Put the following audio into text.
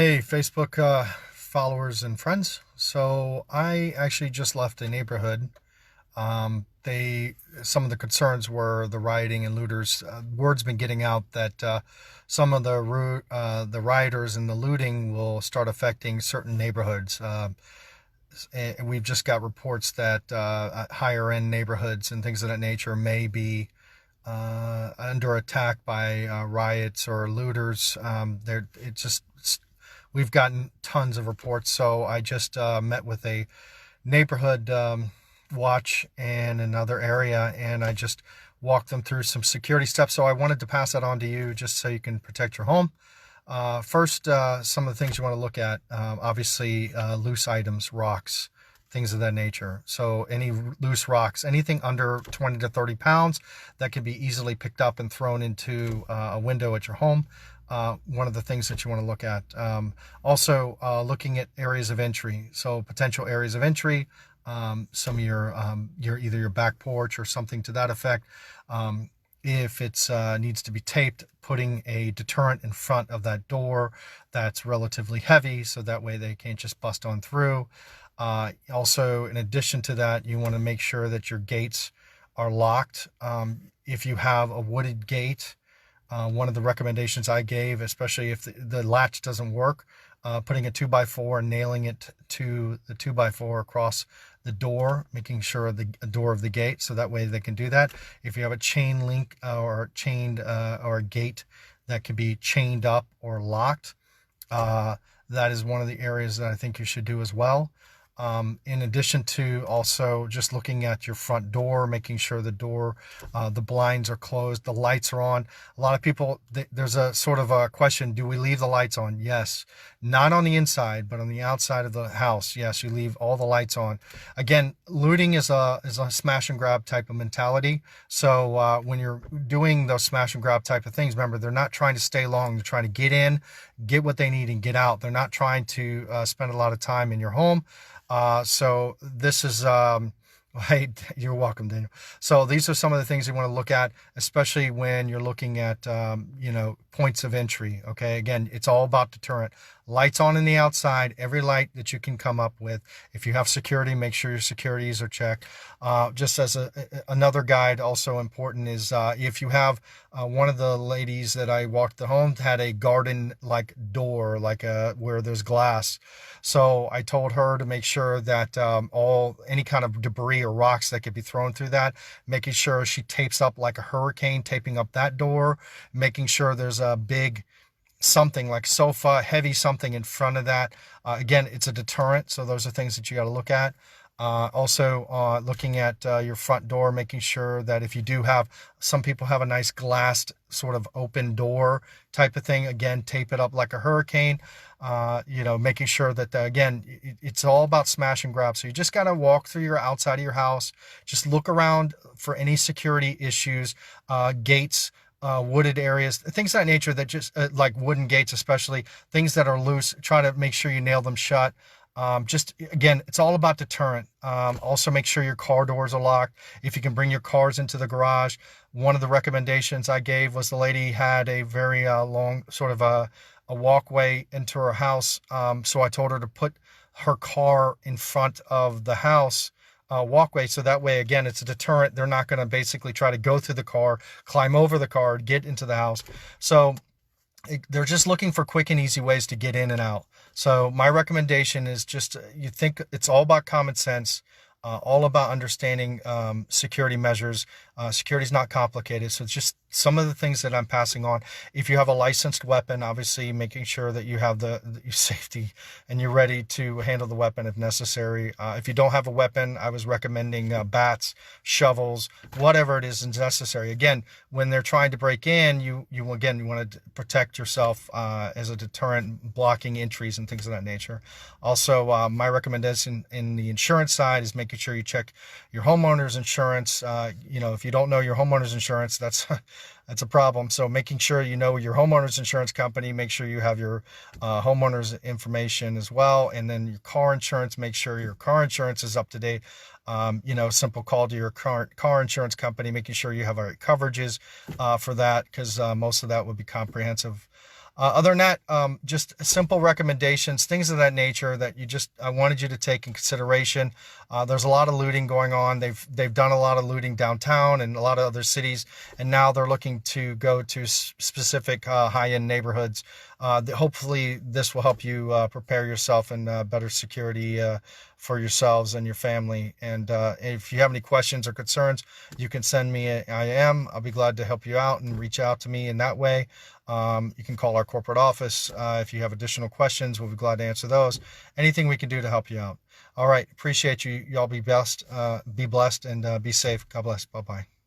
Hey, Facebook followers and friends. So I actually just left a neighborhood. Some of the concerns were the rioting and looters. Word's been getting out that some of the rioters and the looting will start affecting certain neighborhoods. And we've just got reports that higher end neighborhoods and things of that nature may be under attack by riots or looters. It just We've gotten tons of reports. So I just met with a neighborhood watch in another area, and I just walked them through some security steps. So I wanted to pass that on to you just so you can protect your home. First, some of the things you want to look at, obviously, loose items, rocks, things of that nature. So any loose rocks, anything under 20 to 30 pounds that can be easily picked up and thrown into a window at your home. One of the things that you want to look at. Also, looking at areas of entry. So potential areas of entry, some of your either your back porch or something to that effect. If it's needs to be taped, putting a deterrent in front of that door that's relatively heavy, so that way they can't just bust on through. Also, in addition to that, you want to make sure that your gates are locked. If you have a wooded gate, one of the recommendations I gave, especially if the latch doesn't work, putting a 2x4 and nailing it to the 2x4 across the door, making sure the door of the gate, so that way they can do that. If you have a chain link or a gate that can be chained up or locked, that is one of the areas that I think you should do as well. In addition to also just looking at your front door, making sure the door, the blinds are closed, the lights are on. A lot of people, there's a sort of a question, do we leave the lights on? Yes. Not on the inside, but on the outside of the house. Yes, you leave all the lights on. Again, looting is a smash and grab type of mentality. So when you're doing those smash and grab type of things, remember, they're not trying to stay long. They're trying to get in, get what they need, and get out. They're not trying to spend a lot of time in your home. So this is, hey, you're welcome, Daniel. So these are some of the things you want to look at, especially when you're looking at, points of entry. Okay. Again, it's all about deterrent. Lights on in the outside, every light that you can come up with. If you have security, make sure your securities are checked. Just as another guide, also important is if you have one of the ladies that I walked the home had a garden like door, like where there's glass. So I told her to make sure that any kind of debris or rocks that could be thrown through that, making sure she tapes up like a hurricane, taping up that door, making sure there's a big something like sofa, heavy something in front of that. Again, it's a deterrent. So those are things that you got to look at. Also, looking at your front door, making sure that if you do have, some people have a nice glassed sort of open door type of thing. Again, tape it up like a hurricane. Making sure that, again, it's all about smash and grab. So you just got to walk through your outside of your house, just look around for any security issues, gates, wooded areas, things of that nature that just like wooden gates, especially things that are loose, try to make sure you nail them shut. Just again, it's all about deterrent. Also make sure your car doors are locked. If you can bring your cars into the garage. One of the recommendations I gave was the lady had a very long sort of a walkway into her house. So I told her to put her car in front of the house walkway. So that way, again, it's a deterrent. They're not going to basically try to go through the car, climb over the car, get into the house. So they're just looking for quick and easy ways to get in and out. So my recommendation is just, you think it's all about common sense, all about understanding security measures. Security is not complicated. So it's just some of the things that I'm passing on. If you have a licensed weapon, obviously making sure that you have the safety and you're ready to handle the weapon if necessary. If you don't have a weapon, I was recommending bats, shovels, whatever it is necessary. Again, when they're trying to break in, you want to protect yourself as a deterrent, blocking entries and things of that nature. Also, my recommendation in the insurance side is making sure you check your homeowner's insurance. If you don't know your homeowner's insurance, that's a problem. So making sure you know your homeowner's insurance company, make sure you have your homeowner's information as well. And then your car insurance, make sure your car insurance is up to date. Simple call to your car insurance company, making sure you have all right coverages for that, because most of that would be comprehensive. Other than that, just simple recommendations, things of that nature that I wanted you to take in consideration. There's a lot of looting going on. They've done a lot of looting downtown and a lot of other cities, and now they're looking to go to specific high-end neighborhoods. Hopefully, this will help you prepare yourself in better security for yourselves and your family. And if you have any questions or concerns, you can send me an IM. I'll be glad to help you out and reach out to me in that way. You can call our corporate office if you have additional questions. We'll be glad to answer those. Anything we can do to help you out. All right. Appreciate you. Y'all be blessed and be safe. God bless. Bye-bye.